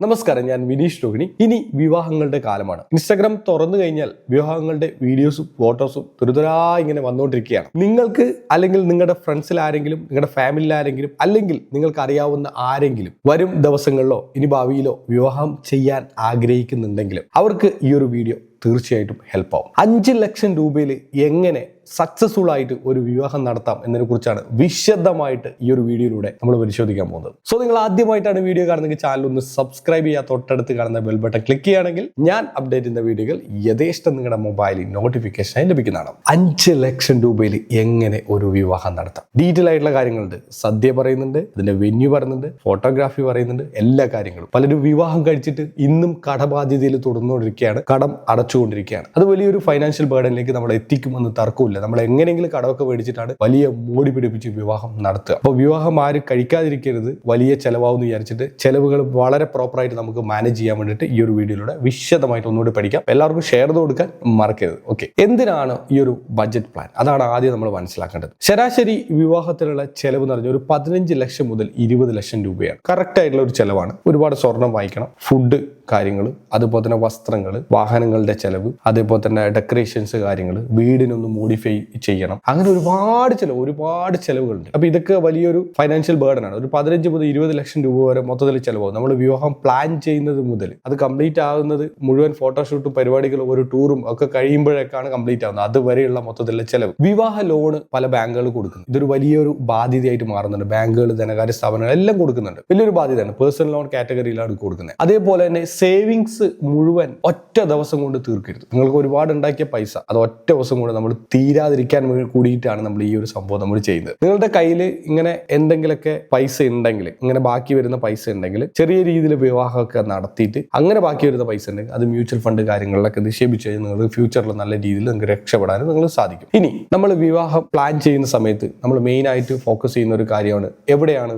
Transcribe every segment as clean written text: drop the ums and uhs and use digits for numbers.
നമസ്കാരം, ഞാൻ വിനീഷ് രോഹിണി. ഇനി വിവാഹങ്ങളുടെ കാലമാണ്. ഇൻസ്റ്റാഗ്രാം തുറന്നു കഴിഞ്ഞാൽ വിവാഹങ്ങളുടെ വീഡിയോസും ഫോട്ടോസും തുരുതുരാ ഇങ്ങനെ വന്നുകൊണ്ടിരിക്കുകയാണ്. നിങ്ങൾക്ക് അല്ലെങ്കിൽ നിങ്ങളുടെ ഫ്രണ്ട്സിൽ ആരെങ്കിലും, നിങ്ങളുടെ ഫാമിലിയിൽ ആരെങ്കിലും, അല്ലെങ്കിൽ നിങ്ങൾക്ക് അറിയാവുന്ന ആരെങ്കിലും വരും ദിവസങ്ങളിലോ ഇനി ഭാവിയിലോ വിവാഹം ചെയ്യാൻ ആഗ്രഹിക്കുന്നുണ്ടെങ്കിലും അവർക്ക് ഈ ഒരു വീഡിയോ തീർച്ചയായിട്ടും ഹെൽപ്പ് ആവും. 5 ലക്ഷം രൂപയിൽ എങ്ങനെ സക്സസ്ഫുൾ ആയിട്ട് ഒരു വിവാഹം നടത്താം എന്നതിനെ കുറിച്ചാണ് വിശദമായിട്ട് ഈ ഒരു വീഡിയോയിലൂടെ നമ്മൾ പരിശോധിക്കാൻ പോകുന്നത്. സോ നിങ്ങൾ ആദ്യമായിട്ടാണ് വീഡിയോ കാണുന്നെങ്കിൽ ചാനൽ ഒന്ന് സബ്സ്ക്രൈബ് ചെയ്യുക, തൊട്ടടുത്ത് കാണുന്ന ബെൽ ബട്ടൺ ക്ലിക്ക് ചെയ്യുകയാണെങ്കിൽ ഞാൻ അപ്ഡേറ്റ് ചെയ്യുന്ന വീഡിയോകൾ യഥേഷ്ടം നിങ്ങളുടെ മൊബൈലിൽ നോട്ടിഫിക്കേഷനായി ലഭിക്കുന്നതാണ്. 5 ലക്ഷം രൂപയിൽ എങ്ങനെ ഒരു വിവാഹം നടത്താം, ഡീറ്റെയിൽ ആയിട്ടുള്ള കാര്യങ്ങളുണ്ട്. സദ്യ പറയുന്നുണ്ട്, അതിന്റെ വെന്യൂ പറയുന്നുണ്ട്, ഫോട്ടോഗ്രാഫി പറയുന്നുണ്ട്, എല്ലാ കാര്യങ്ങളും. പലരും വിവാഹം കഴിച്ചിട്ട് ഇന്നും കടബാധ്യതയിൽ തുടർന്നുകൊണ്ടിരിക്കുകയാണ്, കടം അടച്ചുകൊണ്ടിരിക്കുകയാണ്. അത് വലിയൊരു ഫൈനാൻഷ്യൽ ബേർഡനിലേക്ക് നമ്മൾ എത്തിക്കുമെന്ന് തർക്കമില്ല. നമ്മൾ എങ്ങനെയെങ്കിലും കടമൊക്കെ മേടിച്ചിട്ടാണ് വലിയ മോടി പിടിപ്പിച്ച് വിവാഹം നടത്തുക. അപ്പോൾ വിവാഹം ആരും കഴിക്കാതിരിക്കരുത്, വലിയ ചെലവാകും വിചാരിച്ചിട്ട് ചെലവുകൾ വളരെ പ്രോപ്പറായിട്ട് നമുക്ക് മാനേജ് ചെയ്യാൻ വേണ്ടിയിട്ട് ഈ ഒരു വീഡിയോയിലൂടെ വിശദമായിട്ട് ഒന്നുകൂടി പഠിക്കാം. എല്ലാവർക്കും ഷെയർ ചെയ്ത് കൊടുക്കാൻ മറക്കരുത്. ഓക്കെ, എന്തിനാണ് ഈ ഒരു ബഡ്ജറ്റ് പ്ലാൻ? അതാണ് ആദ്യം നമ്മൾ മനസ്സിലാക്കേണ്ടത്. ശരാശരി വിവാഹത്തിനുള്ള ചെലവ് എന്ന് പറഞ്ഞാൽ ഒരു 15 ലക്ഷം മുതൽ 20 ലക്ഷം രൂപയാണ്. കറക്റ്റ് ആയിട്ടുള്ള ഒരു ചെലവാണ്. ഒരുപാട് സ്വർണം വാങ്ങിക്കണം, ഫുഡ് കാര്യങ്ങൾ, അതുപോലെ തന്നെ വസ്ത്രങ്ങൾ, വാഹനങ്ങളുടെ ചെലവ്, അതേപോലെ തന്നെ ഡെക്കറേഷൻസ് കാര്യങ്ങൾ, വീടിനൊന്ന് മോഡിഫൈ ചെയ്യണം. അങ്ങനെ ഒരുപാട് ചെലവുകളുണ്ട്. അപ്പൊ ഇതൊക്കെ വലിയൊരു ഫൈനാൻഷ്യൽ ബേർഡനാണ്. ഒരു 15 മുതൽ 20 ലക്ഷം രൂപ വരെ മൊത്തത്തിൽ ചെലവാകും. നമ്മൾ വിവാഹം പ്ലാൻ ചെയ്യുന്നത് മുതൽ അത് കംപ്ലീറ്റ് ആകുന്നത്, മുഴുവൻ ഫോട്ടോഷൂട്ടും പരിപാടികളും ഒരു ടൂറും ഒക്കെ കഴിയുമ്പോഴേക്കാണ് കംപ്ലീറ്റ് ആകുന്നത്. അതുവരെയുള്ള മൊത്തത്തിലുള്ള ചെലവ്. വിവാഹ ലോണ് പല ബാങ്കുകൾ കൊടുക്കുന്നു. ഇതൊരു വലിയൊരു ബാധ്യതയായിട്ട് മാറുന്നുണ്ട്. ബാങ്കുകൾ, ധനകാര്യ സ്ഥാപനങ്ങൾ എല്ലാം കൊടുക്കുന്നുണ്ട്. വലിയൊരു ബാധ്യതയാണ്. പേഴ്സണൽ ലോൺ കാറ്റഗറിയിലാണ് കൊടുക്കുന്നത്. അതേപോലെ തന്നെ സേവിങ്സ് മുഴുവൻ ഒറ്റ ദിവസം കൊണ്ട് തീർക്കരുത്. നിങ്ങൾക്ക് ഒരുപാട് ഉണ്ടാക്കിയ പൈസ അത് ഒറ്റ ദിവസം കൊണ്ട് നമ്മൾ തീരാതിരിക്കാൻ കൂടിയിട്ടാണ് നമ്മൾ ഈ ഒരു സംഭവം നമ്മൾ ചെയ്യുന്നത്. നിങ്ങളുടെ കയ്യിൽ ഇങ്ങനെ എന്തെങ്കിലുമൊക്കെ പൈസ ഉണ്ടെങ്കിൽ, ഇങ്ങനെ ബാക്കി വരുന്ന പൈസ ഉണ്ടെങ്കിൽ ചെറിയ രീതിയിൽ വിവാഹമൊക്കെ നടത്തിയിട്ട് അങ്ങനെ ബാക്കി വരുന്ന പൈസ ഉണ്ടെങ്കിൽ അത് മ്യൂച്വൽ ഫണ്ട് കാര്യങ്ങളിലൊക്കെ നിക്ഷേപിച്ച് കഴിഞ്ഞാൽ നിങ്ങൾക്ക് ഫ്യൂച്ചറിൽ നല്ല രീതിയിൽ നിങ്ങൾക്ക് രക്ഷപ്പെടാനും നിങ്ങൾ സാധിക്കും. ഇനി നമ്മൾ വിവാഹം പ്ലാൻ ചെയ്യുന്ന സമയത്ത് നമ്മൾ മെയിൻ ആയിട്ട് ഫോക്കസ് ചെയ്യുന്ന ഒരു കാര്യമാണ് എവിടെയാണ്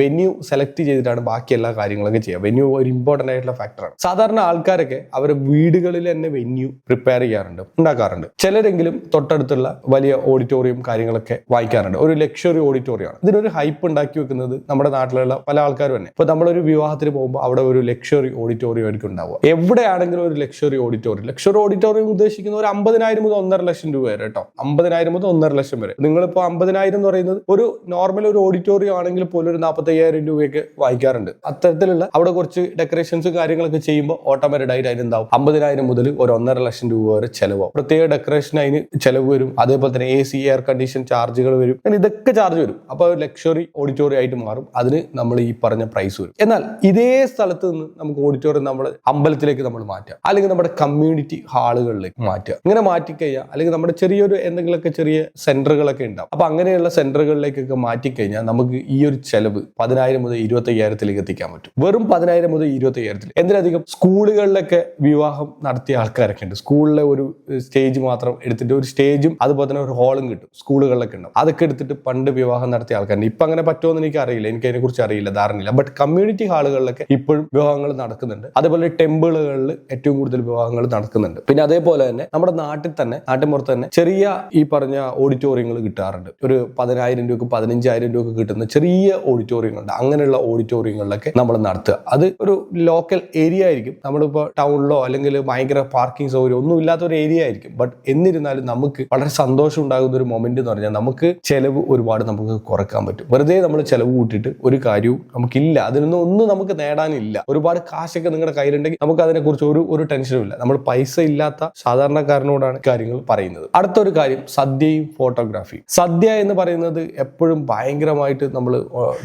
വെന്യൂ സെലക്ട് ചെയ്തിട്ടാണ് ബാക്കി എല്ലാ കാര്യങ്ങളൊക്കെ ചെയ്യുക. വെന്യൂ ഒരു ഇമ്പോർട്ടന്റ് ആയിട്ടുള്ള ഫാക്ടറാണ്. സാധാരണ ആൾക്കാരൊക്കെ അവരുടെ വീടുകളിൽ തന്നെ വെന്യൂ പ്രിപ്പയർ ചെയ്യാറുണ്ട്, ഉണ്ടാക്കാറുണ്ട്. ചിലരെങ്കിലും തൊട്ടടുത്തുള്ള വലിയ ഓഡിറ്റോറിയം കാര്യങ്ങളൊക്കെ വായിക്കാറുണ്ട്. ഒരു ലക്ഷറി ഓഡിറ്റോറിയമാണ്. ഇതിനൊരു ഹൈപ്പ് ഉണ്ടാക്കി വെക്കുന്നത് നമ്മുടെ നാട്ടിലുള്ള പല ആൾക്കാരും തന്നെ. ഇപ്പൊ നമ്മളൊരു വിവാഹത്തിന് പോകുമ്പോൾ അവിടെ ഒരു ലക്ഷറി ഓഡിറ്റോറിയം ആയിരിക്കും ഉണ്ടാവുക. എവിടെയാണെങ്കിലും ഒരു ലക്ഷറി ഓഡിറ്റോറിയം ഉദ്ദേശിക്കുന്ന ഒരു 50,000 മുതൽ 1.5 ലക്ഷം രൂപ വരെ കേട്ടോ. 50,000 മുതൽ 1.5 ലക്ഷം വരെ. നിങ്ങളിപ്പോ 50,000 എന്ന് പറയുന്നത് ഒരു നോർമൽ ഒരു ഓഡിറ്റോറിയം ആണെങ്കിൽ പോലും ഒരു 45,000 രൂപയൊക്കെ വായിക്കാറുണ്ട്. അത്തരത്തിലുള്ള അവിടെ കുറച്ച് ഡെക്കറേഷൻസ് കാര്യങ്ങളൊക്കെ ചെയ്യുമ്പോൾ ഓട്ടോമാറ്റിക് ആയിട്ട് അതിനുണ്ടാവും 50,000 മുതൽ ഒരു 1.5 ലക്ഷം രൂപ വരെ ചെലവാകും. പ്രത്യേക ഡെക്കറേഷൻ അതിന് ചെലവ് വരും. അതേപോലെ തന്നെ AC, എയർ കണ്ടീഷൻ ചാർജുകൾ വരും. അങ്ങനെ ഇതൊക്കെ ചാർജ് വരും. അപ്പൊ ലക്ഷറി ഓഡിറ്റോറിയം ആയിട്ട് മാറും. അതിന് നമ്മൾ ഈ പറഞ്ഞ പ്രൈസ് വരും. എന്നാൽ ഇതേ സ്ഥലത്ത് നിന്ന് നമുക്ക് ഓഡിറ്റോറിയം നമ്മൾ അമ്പലത്തിലേക്ക് നമ്മൾ മാറ്റാം, അല്ലെങ്കിൽ നമ്മുടെ കമ്മ്യൂണിറ്റി ഹാളുകളിലേക്ക് മാറ്റുക. ഇങ്ങനെ മാറ്റിക്കഴിഞ്ഞാൽ, അല്ലെങ്കിൽ നമ്മുടെ ചെറിയൊരു എന്തെങ്കിലുമൊക്കെ ചെറിയ സെന്ററുകളൊക്കെ ഉണ്ടാവും. അപ്പൊ അങ്ങനെയുള്ള സെന്ററുകളിലേക്കൊക്കെ മാറ്റിക്കഴിഞ്ഞാൽ നമുക്ക് ഈ ഒരു ചെലവ് 10,000 മുതൽ 25,000 എത്തിക്കാൻ പറ്റും. വെറും 10,000 മുതൽ 25,000. എന്തിനധികം സ്കൂളുകളിലൊക്കെ വിവാഹം നടത്തിയ ആൾക്കാരൊക്കെ ഉണ്ട്. സ്കൂളിലെ ഒരു സ്റ്റേജ് മാത്രം എടുത്തിട്ട് ഒരു സ്റ്റേജും അതുപോലെ തന്നെ ഒരു ഹോളും കിട്ടും. സ്കൂളുകളിലൊക്കെ ഉണ്ടാവും. അതൊക്കെ എടുത്തിട്ട് പണ്ട് വിവാഹം നടത്തിയ ആൾക്കാരുണ്ട്. ഇപ്പൊ അങ്ങനെ പറ്റുമെന്ന് എനിക്ക് അറിയില്ല, എനിക്ക് അതിനെ കുറിച്ച് അറിയില്ല, ധാരണയില്ല. ബട്ട് കമ്മ്യൂണിറ്റി ഹാളുകളിലൊക്കെ ഇപ്പോഴും വിവാഹങ്ങൾ നടക്കുന്നുണ്ട്. അതേപോലെ ടെമ്പിളുകളിൽ ഏറ്റവും കൂടുതൽ വിവാഹങ്ങൾ നടക്കുന്നുണ്ട്. പിന്നെ അതേപോലെ തന്നെ നമ്മുടെ നാട്ടിൻപുറത്ത് തന്നെ ചെറിയ ഈ പറഞ്ഞ ഓഡിറ്റോറിയങ്ങൾ കിട്ടാറുണ്ട്. ഒരു 10,000 രൂപ 15,000 രൂപ കിട്ടുന്ന ചെറിയ ഓഡിറ്റോറിയങ്ങളുണ്ട്. അങ്ങനെയുള്ള ഓഡിറ്റോറിയങ്ങളിലൊക്കെ നമ്മൾ നടത്തുക. അത് ഒരു ലോക്കൽ ഏരിയ ആയിരിക്കും. നമ്മളിപ്പോൾ ടൗണിലോ അല്ലെങ്കിൽ ഭയങ്കര പാർക്കിംഗ് സൗകര്യം ഒന്നും ഇല്ലാത്ത ഒരു ഏരിയ ആയിരിക്കും. ബട്ട് എന്നിരുന്നാലും നമുക്ക് വളരെ സന്തോഷം ഉണ്ടാകുന്ന ഒരു മൊമെന്റ് എന്ന് പറഞ്ഞാൽ നമുക്ക് ചെലവ് ഒരുപാട് നമുക്ക് കുറയ്ക്കാൻ പറ്റും. വെറുതെ നമ്മൾ ചെലവ് കൂട്ടിയിട്ട് ഒരു കാര്യവും നമുക്കില്ല. ഒന്നും നമുക്ക് നേടാനില്ല. ഒരുപാട് കാശൊക്കെ നിങ്ങളുടെ കയ്യിലുണ്ടെങ്കിൽ നമുക്ക് അതിനെക്കുറിച്ച് ഒരു ടെൻഷനും ഇല്ല. നമ്മൾ പൈസ ഇല്ലാത്ത സാധാരണക്കാരനോടാണ് കാര്യങ്ങൾ പറയുന്നത്. അടുത്തൊരു കാര്യം സദ്യയും ഫോട്ടോഗ്രാഫി. സദ്യ എന്ന് പറയുന്നത് എപ്പോഴും ഭയങ്കരമായിട്ട് നമ്മൾ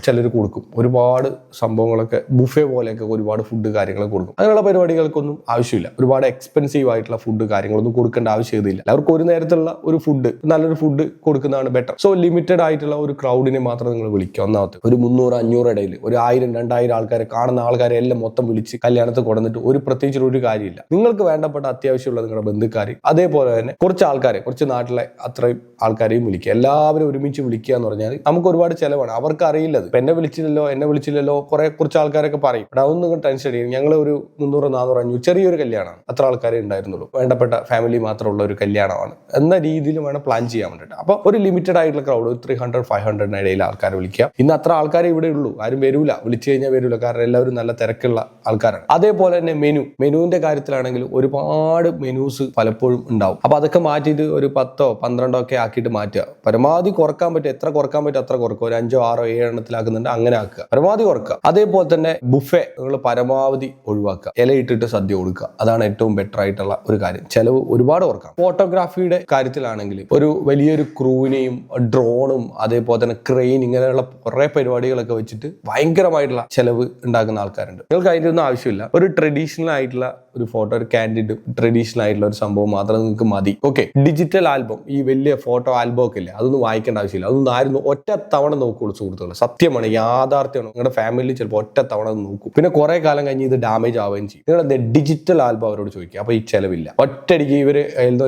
ചിലർ കൊടുക്കും. ഒരുപാട് സംഭവങ്ങളൊക്കെ ബുഫേ പോലെയൊക്കെ ഒരുപാട് ഫുഡ് കാര്യങ്ങളൊക്കെ കൊടുക്കും. അങ്ങനെയുള്ള പരിപാടികൾക്കൊന്നും ആവശ്യമില്ല. ഒരുപാട് എക്സ്പെൻസീവ് ആയിട്ടുള്ള ഫുഡ് കാര്യങ്ങളൊന്നും കൊടുക്കേണ്ട ആവശ്യമില്ല. അവർക്ക് ഒരു നേരത്തുള്ള ഒരു ഫുഡ്, നല്ലൊരു ഫുഡ് കൊടുക്കുന്നതാണ് ബെറ്റർ. സോ ലിമിറ്റഡ് ആയിട്ടുള്ള ഒരു ക്രൗഡിനെ മാത്രം നിങ്ങൾ വിളിക്കുക. ഒന്നാമത്തെ ഒരു 300-500 ഇടയിൽ ഒരു 1000-2000 ആൾക്കാരെ, കാണുന്ന ആൾക്കാരെ എല്ലാം മൊത്തം വിളിച്ച് കല്യാണത്തിൽ കൊടുത്തിട്ട് പ്രത്യേകിച്ച് ഒരു കാര്യമില്ല. നിങ്ങൾക്ക് വേണ്ടപ്പെട്ട അത്യാവശ്യമുള്ള നിങ്ങളുടെ ബന്ധുക്കാർ, അതേപോലെ തന്നെ കുറച്ച് ആൾക്കാരെ, കുറച്ച് നാട്ടിലെ അത്രയും ആൾക്കാരെയും വിളിക്കുക. എല്ലാവരും ഒരുമിച്ച് വിളിക്കുക എന്ന് പറഞ്ഞാൽ നമുക്ക് ഒരുപാട് ചെലവാണ്. അവർക്ക് അറിയില്ലത്. എന്നെ വിളിച്ചില്ലല്ലോ കുറച്ച് ആൾക്കാരൊക്കെ പറയും. അതൊന്നും ടെൻഷൻ അടിക്കും, ഞങ്ങൾ ഒരു 300, 400, 500 ചെറിയൊരു കല്യാണമാണ്, അത്ര ആൾക്കാരെ ഉണ്ടായിരുന്നുള്ളൂ, വേണ്ടപ്പെട്ട ഫാമിലി മാത്രമുള്ള ഒരു കല്യാണമാണ് എന്ന രീതിയിൽ വേണം പ്ലാൻ ചെയ്യാൻ വേണ്ടിയിട്ട്. അപ്പോൾ ഒരു ലിമിറ്റഡ് ആയിട്ടുള്ള ക്രൗഡ്, 300, 500 ഇടയിൽ ആൾക്കാരെ വിളിക്കുക. ഇന്ന് അത്ര ആൾക്കാരെ ഇവിടെ ഉള്ളൂ, ആരും വരൂല, വിളിച്ചു കഴിഞ്ഞാൽ വരൂല, കാരണം എല്ലാവരും നല്ല തിരക്കുള്ള ആൾക്കാരാണ്. അതേപോലെ തന്നെ മെനുവിന്റെ കാര്യത്തിലാണെങ്കിൽ ഒരുപാട് മെനൂസ് പലപ്പോഴും ഉണ്ടാവും. അപ്പൊ അതൊക്കെ മാറ്റിയിട്ട് ഒരു 10, 12 ഒക്കെ ആക്കിയിട്ട് മാറ്റുക. പരമാവധി കുറക്കാൻ പറ്റും, എത്ര കുറക്കാൻ പറ്റും അത്ര കുറക്കുക. ഒരു 5, 6, 7 എണ്ണത്തിലാക്കുന്നുണ്ട്, അങ്ങനെ ആക്കുക, പരമാവധി കുറക്കുക. അതേപോലെ തന്നെ ബുഫേ നിങ്ങൾ പരമാവധി ഒഴിവാക്കുക, ഇലയിട്ടിട്ട് സദ്യ കൊടുക്കുക. അതാണ് ഏറ്റവും ബെറ്റർ ആയിട്ടുള്ള ഒരു കാര്യം. ചെലവ് ഒരുപാട് കുറക്കാം. ഫോട്ടോഗ്രാഫിയുടെ കാര്യത്തിലാണെങ്കിൽ ഒരു വലിയൊരു ക്രൂവിനെയും ഡ്രോണും അതേപോലെ തന്നെ ക്രെയിൻ ഇങ്ങനെയുള്ള കുറെ പരിപാടികളൊക്കെ വെച്ചിട്ട് ഭയങ്കരമായിട്ടുള്ള ചെലവ് ഉണ്ടാക്കുന്ന ആൾക്കാരുണ്ട്. നിങ്ങൾക്ക് അതിൻ്റെ ഒന്നും ആവശ്യമില്ല. ഒരു ട്രഡീഷണൽ ആയിട്ടുള്ള ഒരു ഫോട്ടോ, ഒരു കാൻഡിഡ് ട്രഡീഷണൽ ആയിട്ടുള്ള ഒരു സംഭവം മാത്രം നിങ്ങൾക്ക് മതി. ഓക്കെ, ഡിജിറ്റൽ ആൽബം, ഈ വലിയ ഫോട്ടോ ആൽബം ഒക്കെ ഇല്ലേ, അതൊന്നും വായിക്കേണ്ട ആവശ്യമില്ല. അതൊന്നും ആരും ഒറ്റ തവണ നോക്കുള്ളൂ സുഹൃത്തുക്കളെ. സത്യമാണ്, യാഥാർത്ഥ്യമാണ്. നിങ്ങളുടെ ഫാമിലിയിൽ ചിലപ്പോൾ ഒറ്റ തവണ നോക്കും, പിന്നെ കുറെ കാലം കഴിഞ്ഞ് ഇത് ഡാമേജ് ആവുകയും ചെയ്യും. നിങ്ങളുടെ ഡിജിറ്റൽ ആൽബം അവരോട് ചോദിക്കുക. അപ്പൊ ഈ ചെലവില്ല. ഒറ്റയടിക്ക് ഇവർ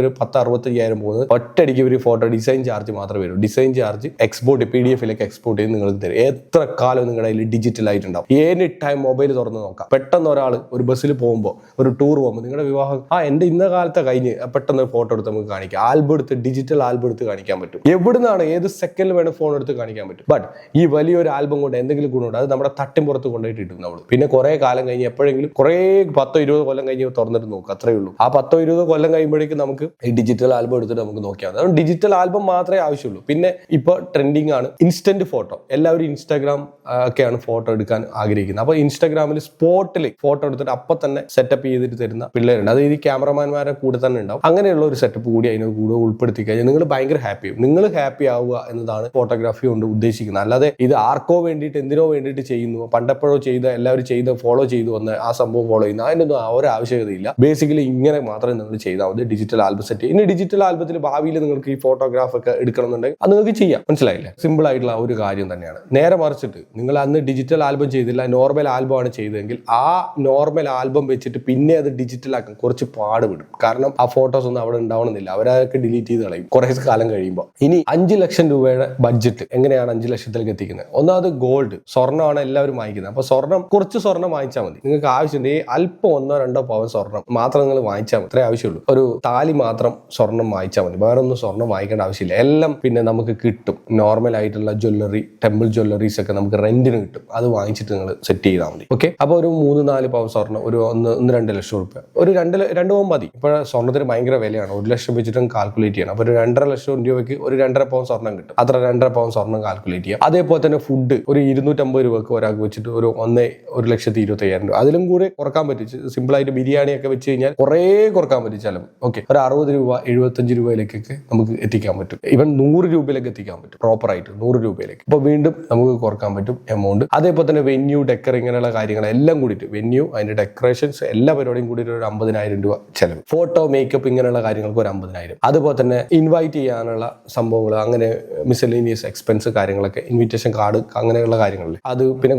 ഒരു 10-65,000 പോകുന്നത് ഒറ്റയടിക്ക് ഇവർ ഫോട്ടോ ഡിസൈൻ ചാർജ് മാത്രമേ വരൂ. ഡിസൈൻ ചാർജ് എക്സ്പോർട്ട് PDF-ലേക്ക് എക്സ്പോർട്ട് ചെയ്ത് നിങ്ങൾക്ക് തരും. എത്ര കാലം നിങ്ങളുടെ കയ്യിൽ ഡിജിറ്റൽ ആയിട്ടുണ്ടാവും. എനി ടൈം മൊബൈൽ തുറന്ന് നോക്കാം. പെട്ടെന്ന് ഒരാൾ ഒരു ബസ്സിൽ പോകുമ്പോൾ, ഒരു ടൂർ പോകുമ്പോൾ, നിങ്ങളുടെ വിവാഹം എൻ്റെ ഇന്ന കാലത്തെ കഴിഞ്ഞ് പെട്ടെന്ന് ഒരു ഫോട്ടോ എടുത്ത് നമുക്ക് കാണിക്കാം. ആൽബം എടുത്ത്, ഡിജിറ്റൽ ആൽബം എടുത്ത് കാണിക്കാൻ പറ്റും. എവിടുന്നാണ് ഏത് സെക്കൻഡിൽ വേണം ഫോൺ എടുത്ത് കാണിക്കാൻ പറ്റും. ബട്ട് ഈ വലിയൊരു ആൽബം കൊണ്ട് എന്തെങ്കിലും ഗുണമുണ്ട്, അത് നമ്മുടെ തട്ടിൻപുറത്ത് കൊണ്ടുപോയിട്ട് ഇട്ടും നമ്മൾ. പിന്നെ കുറെ കാലം കഴിഞ്ഞ് എപ്പോഴെങ്കിലും കുറേ 10-20 കൊല്ലം കഴിഞ്ഞ് തുറന്നിട്ട് നോക്കുക, അത്രേ ഉള്ളൂ. ആ 10-20 കൊല്ലം കഴിയുമ്പോഴേക്കും നമുക്ക് ഈ ഡിജിറ്റൽ ആൽബം എടുത്തിട്ട് നമുക്ക് നോക്കിയാൽ മതി. അതുകൊണ്ട് ഡിജിറ്റൽ ആൽബം മാത്രമേ ആവശ്യമുള്ളൂ. പിന്നെ ഇപ്പൊ ട്രെൻഡിങ് ആണ് ഇൻസ്റ്റന്റ് ഫോട്ടോ. എല്ലാവരും ഇൻസ്റ്റാഗ്രാം ഒക്കെയാണ് ഫോട്ടോ എടുക്കാൻ ആഗ്രഹിക്കുന്നത്. അപ്പൊ ഇൻസ്റ്റാഗ്രാമിൽ സ്പോട്ടിൽ ഫോട്ടോ എടുത്തിട്ട് അപ്പൊ തന്നെ സെറ്റപ്പ് ചെയ്തിട്ട് തരുന്ന പിള്ളേരുണ്ട്. അത് ഈ ക്യാമറമാൻമാരെ കൂടെ തന്നെ ഉണ്ടാവും. അങ്ങനെയുള്ള ഒരു സെറ്റപ്പ് കൂടി അതിനെ കൂടെ ഉൾപ്പെടുത്തി കഴിഞ്ഞാൽ നിങ്ങൾ ഭയങ്കര ഹാപ്പി ആവും. നിങ്ങൾ ഹാപ്പി ആവുക എന്നതാണ് ഫോട്ടോഗ്രാഫി കൊണ്ട് ഉദ്ദേശിക്കുന്നത്. അല്ലാതെ ഇത് ആർക്കോ വേണ്ടിയിട്ട് എന്തിനോ വേണ്ടിയിട്ട് ചെയ്യുന്നു, പണ്ടെപ്പോഴോ ചെയ്ത എല്ലാവരും ചെയ്ത് ഫോളോ ചെയ്തു വന്ന് ആ സംഭവം ഫോളോ ചെയ്യുന്നു, അതിനൊന്നും ഒരു ആവശ്യകതയില്ല. ബേസിക്കലി ഇങ്ങനെ മാത്രമേ നിങ്ങൾ ചെയ്താൽ മതി. Digital album set. ഇനി ഡിജിറ്റൽ ആൽബത്തിൽ ഭാവിയിൽ നിങ്ങൾക്ക് ഈ ഫോട്ടോഗ്രാഫ് ഒക്കെ എടുക്കണമെന്നുണ്ടെങ്കിൽ അത് നിങ്ങൾക്ക് ചെയ്യാം. മനസ്സിലായില്ലേ? സിമ്പിൾ ആയിട്ടുള്ള ഒരു കാര്യം തന്നെയാണ്. നേരെ മറിച്ചിട്ട് നിങ്ങൾ അന്ന് ഡിജിറ്റൽ ആൽബം ചെയ്തില്ല, നോർമൽ ആൽബം ആണ് ചെയ്തതെങ്കിൽ ആ നോർമൽ ആൽബം വെച്ചിട്ട് പിന്നെ അത് ഡിജിറ്റൽ ആക്കാൻ കുറച്ച് പാടുപെടും. കാരണം ആ ഫോട്ടോസ് ഒന്നും അവിടെ ഉണ്ടാവണമെന്നില്ല, അവരതൊക്കെ ഡിലീറ്റ് ചെയ്ത് കളയും കുറെ കാലം കഴിയുമ്പോൾ. ഇനി 5 ലക്ഷം രൂപയുടെ ബഡ്ജറ്റ് എങ്ങനെയാണ് 5 ലക്ഷത്തിലേക്ക് എത്തിക്കുന്നത്? ഒന്നാമത് ഗോൾഡ്, സ്വർണ്ണമാണ് എല്ലാവരും വാങ്ങിക്കുന്നത്. അപ്പൊ കുറച്ച് സ്വർണ്ണം വാങ്ങിച്ചാൽ മതി. നിങ്ങൾക്ക് ആവശ്യമുണ്ട് അല്പം 1-2 പവൻ സ്വർണ്ണം മാത്രം നിങ്ങൾ വാങ്ങിച്ചാൽ മതി. അത്രേ ആവശ്യമുള്ളൂ. ഒരു താലി മാത്രം സ്വർണ്ണം വാങ്ങിച്ചാൽ മതി. വേറെ ഒന്നും സ്വർണ്ണം വാങ്ങിക്കേണ്ട ആവശ്യമില്ല. എല്ലാം പിന്നെ നമുക്ക് കിട്ടും. നോർമൽ ആയിട്ടുള്ള ജ്വല്ലറി, ടെമ്പിൾ ജ്വല്ലറീസ് ഒക്കെ നമുക്ക് റെന്റിന് കിട്ടും. അത് വാങ്ങിച്ചിട്ട് നിങ്ങൾ സെറ്റ് ചെയ്താൽ മതി. ഓക്കെ, അപ്പൊ ഒരു 3-4 പവൻ സ്വർണ്ണം, ഒരു 1-2 ലക്ഷം രൂപ, ഒരു 2 പവൻ മതി. ഇപ്പോൾ സ്വർണ്ണത്തിന് ഭയങ്കര വിലയാണ്. 1 ലക്ഷം വെച്ചിട്ടും കാൽക്കുലേറ്റ് ചെയ്യണം. അപ്പൊ ഒരു 2.5 ലക്ഷം രൂപയ്ക്ക് ഒരു 2.5 പവൻ സ്വർണ്ണം കിട്ടും. അത്ര 2.5 പവൻ സ്വർണ്ണം കാൽക്കുലേറ്റ് ചെയ്യാം. അതേപോലെ തന്നെ ഫുഡ് ഒരു 250 രൂപക്ക് ഒരാൾക്ക് വെച്ചിട്ട് ഒരു 1,25,000 രൂപ, അതിലും കൂടെ കുറക്കാൻ പറ്റും. സിമ്പിൾ ആയിട്ട് ബിരിയാണി ഒക്കെ വെച്ച് കഴിഞ്ഞാൽ കുറേ കുറക്കാൻ പറ്റും ചെലവ്. ഓക്കെ, ഒരു 60 രൂപ 75 രൂപയിലേക്കൊക്കെ നമുക്ക് എത്തിക്കാൻ പറ്റും. ഇവൻ 100 രൂപയിലേക്ക് എത്തിക്കാൻ പറ്റും, പ്രോപ്പർ ആയിട്ട് 100 രൂപയിലേക്ക്. അപ്പൊ വീണ്ടും നമുക്ക് കുറക്കാൻ പറ്റും എമൗണ്ട്. അതേപോലെ തന്നെ വെന്യൂ, ഡെക്കർ, ഇങ്ങനെയുള്ള കാര്യങ്ങളെല്ലാം കൂടിയിട്ട് വെന്യൂ, അതിന്റെ ഡെക്കറേഷൻസ്, എല്ലാ പരിപാടിയും കൂടിയിട്ട് ഒരു 50,000 രൂപ ചെലവ്. ഫോട്ടോ, മേക്കപ്പ്, ഇങ്ങനെയുള്ള കാര്യങ്ങൾക്ക് ഒരു 50,000. അതുപോലെ തന്നെ ഇൻവൈറ്റ് ചെയ്യാനുള്ള സംഭവങ്ങൾ, അങ്ങനെ മിസലേനിയസ് എക്സ്പെൻസ് കാര്യങ്ങളൊക്കെ, ഇൻവിറ്റേഷൻ കാർഡ്, അങ്ങനെയുള്ള കാര്യങ്ങളിൽ അത് പിന്നെ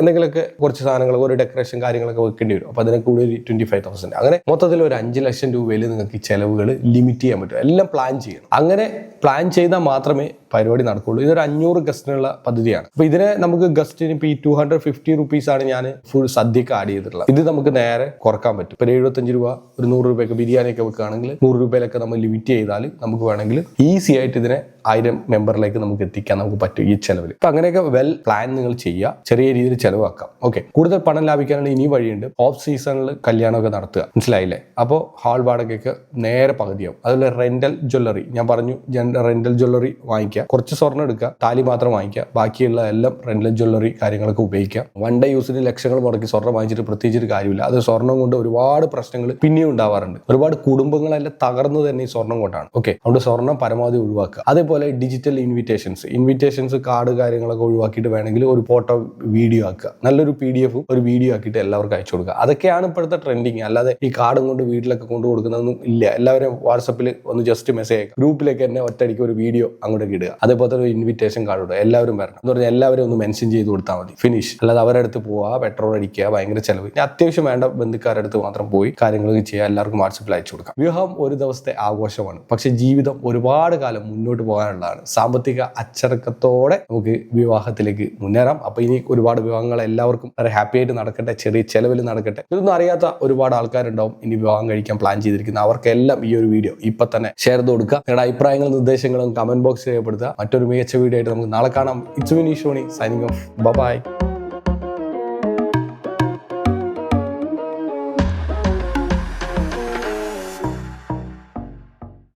എന്തെങ്കിലുമൊക്കെ കുറച്ച് സാധനങ്ങൾ, ഒരു ഡെക്കറേഷൻ കാര്യങ്ങളൊക്കെ വെക്കേണ്ടി വരും. അപ്പൊ അതിനെ കൂടി 25,000. അങ്ങനെ മൊത്തത്തിൽ ഒരു 5 ലക്ഷം രൂപയിൽ നിങ്ങൾക്ക് ചെലവുകൾ ലിമിറ്റ് ചെയ്യാൻ പറ്റും. എല്ലാം പ്ലാൻ ചെയ്യണം. അങ്ങനെ പ്ലാൻ ചെയ്താൽ മാത്രമേ പരിപാടി നടക്കുള്ളൂ. ഇതൊരു 500 ഗസ്റ്റിനുള്ള പദ്ധതിയാണ്. അപ്പൊ ഇതിനെ നമുക്ക് ഗസ്റ്റിന് ഇപ്പൊ ഈ 250 റുപ്പീസ് ആണ് ഞാൻ ഫുൾ സദ്യക്ക് ആഡ് ചെയ്തിട്ടുള്ളത്. ഇത് നമുക്ക് നേരെ കുറക്കാൻ പറ്റും. ഇപ്പൊ 75 രൂപ, ഒരു 100 രൂപയൊക്കെ ബിരിയാണി ഒക്കെ വെക്കുകയാണെങ്കിൽ 100 രൂപയിലൊക്കെ നമ്മൾ ലിമിറ്റ് ചെയ്താൽ നമുക്ക് വേണമെങ്കിൽ ഈസി ആയിട്ട് ഇതിനെ 1000 മെമ്പറിലേക്ക് നമുക്ക് എത്തിക്കാൻ നമുക്ക് പറ്റും ഈ ചെലവിൽ. അപ്പൊ അങ്ങനെയൊക്കെ വെൽ പ്ലാൻ നിങ്ങൾ ചെയ്യുക, ചെറിയ രീതിയിൽ ചെലവാക്കാം. ഓക്കെ, കൂടുതൽ പണം ലാഭിക്കാനുള്ള ഇനി വഴിയുണ്ട്. ഓഫ് സീസണിൽ കല്യാണമൊക്കെ നടത്തുക. മനസ്സിലായില്ലേ? അപ്പോൾ ഹാൾ വാടകയ്ക്ക് നേരെ പകുതിയാവും. അതുപോലെ റെന്റൽ ജ്വല്ലറി, ഞാൻ പറഞ്ഞു റെന്റൽ ജ്വല്ലറി വാങ്ങിക്കുക, കുറച്ച് സ്വർണ്ണം എടുക്കുക, താലി മാത്രം വാങ്ങിക്കുക, ബാക്കിയുള്ള എല്ലാം റെന്റൽ ജ്വല്ലറി കാര്യങ്ങളൊക്കെ ഉപയോഗിക്കുക. 1 ഡേ യൂസിന് ലക്ഷങ്ങൾ മുടക്കി സ്വർണ്ണം വാങ്ങിച്ചിട്ട് പ്രത്യേകിച്ച് ഒരു കാര്യമില്ല. അത് സ്വർണ്ണം കൊണ്ട് ഒരുപാട് പ്രശ്നങ്ങൾ പിന്നെയും ഉണ്ടാവാറുണ്ട്. ഒരുപാട് കുടുംബങ്ങളെല്ലാം തകർന്നു തന്നെ ഈ സ്വർണ്ണം കൊണ്ടാണ്. ഓക്കെ, അതുകൊണ്ട് സ്വർണ്ണം പരമാവധി ഒഴിവാക്കുക. അതേപോലെ ഡിജിറ്റൽ ഇൻവിറ്റേഷൻസ് കാർഡ് കാര്യങ്ങളൊക്കെ ഒഴിവാക്കിയിട്ട് വേണമെങ്കിൽ ഒരു ഫോട്ടോ വീഡിയോ ആക്കുക, നല്ലൊരു PDF ഒരു വീഡിയോ ആക്കിയിട്ട് എല്ലാവർക്കും അയച്ചു കൊടുക്കുക. അതൊക്കെയാണ് ഇപ്പോഴത്തെ ട്രെൻഡിങ്. അല്ലാതെ ഈ കാർഡും കൊണ്ട് വീട്ടിലൊക്കെ കൊണ്ടു കൊടുക്കുന്നതൊന്നും ഇല്ല. എല്ലാവരും വാട്സപ്പിൽ ഒന്ന് ജസ്റ്റ് മെസ്സേജ് അയക്കുക, ഗ്രൂപ്പിലേക്ക് തന്നെ ഒറ്റയടിക്ക് ഒരു വീഡിയോ അങ്ങോട്ടേക്ക് ഇടുക. അതേപോലെ തന്നെ ഒരു ഇൻവിറ്റേഷൻ കാർഡ് ഇടുക, എല്ലാവരും വരണം എന്ന് പറഞ്ഞാൽ എല്ലാവരും ഒന്ന് മെൻഷൻ ചെയ്ത് കൊടുത്താൽ മതി, ഫിനിഷ്. അല്ലാതെ അവരുടെ അടുത്ത് പോവുക, പെട്രോൾ അടിക്കുക, ഭയങ്കര ചെലവ്. അത്യാവശ്യം വേണ്ട ബന്ധുക്കാരുടെ അടുത്ത് മാത്രം പോയി കാര്യങ്ങളൊക്കെ ചെയ്യുക, എല്ലാവർക്കും വാട്സപ്പിൽ അയച്ചു കൊടുക്കാം. വിവാഹം ഒരു ദിവസത്തെ ആഘോഷമാണ്, പക്ഷെ ജീവിതം ഒരുപാട് കാലം മുന്നോട്ട് പോകാനുള്ളതാണ്. സാമ്പത്തിക അച്ചടക്കത്തോടെ നമുക്ക് വിവാഹത്തിലേക്ക് മുന്നേറാം. അപ്പൊ ഇനി ഒരുപാട് വിവാഹങ്ങൾ എല്ലാവർക്കും വളരെ ഹാപ്പി ആയിട്ട് നടക്കട്ടെ. ചെറിയ ചെലവിൽ നടക്കട്ടെ. ഇതൊന്നും അറിയാത്ത ഒരുപാട് ആൾക്കാരുണ്ടാവും ഇനി വിവാഹം കഴിക്കാൻ പ്ലാൻ ചെയ്തിരിക്കുന്ന. അവർക്കെല്ലാം ഈ ഒരു വീഡിയോ ഇപ്പൊ തന്നെ ഷെയർ ചെയ്ത് കൊടുക്കുക. നിങ്ങളുടെ അഭിപ്രായങ്ങളും നിർദ്ദേശങ്ങളും കമന്റ് ബോക്സിൽ രേഖപ്പെടുത്തുക. മറ്റൊരു മികച്ച വീഡിയോ ആയിട്ട് നമുക്ക് നാളെ കാണാം. It's me Shoni signing off. By.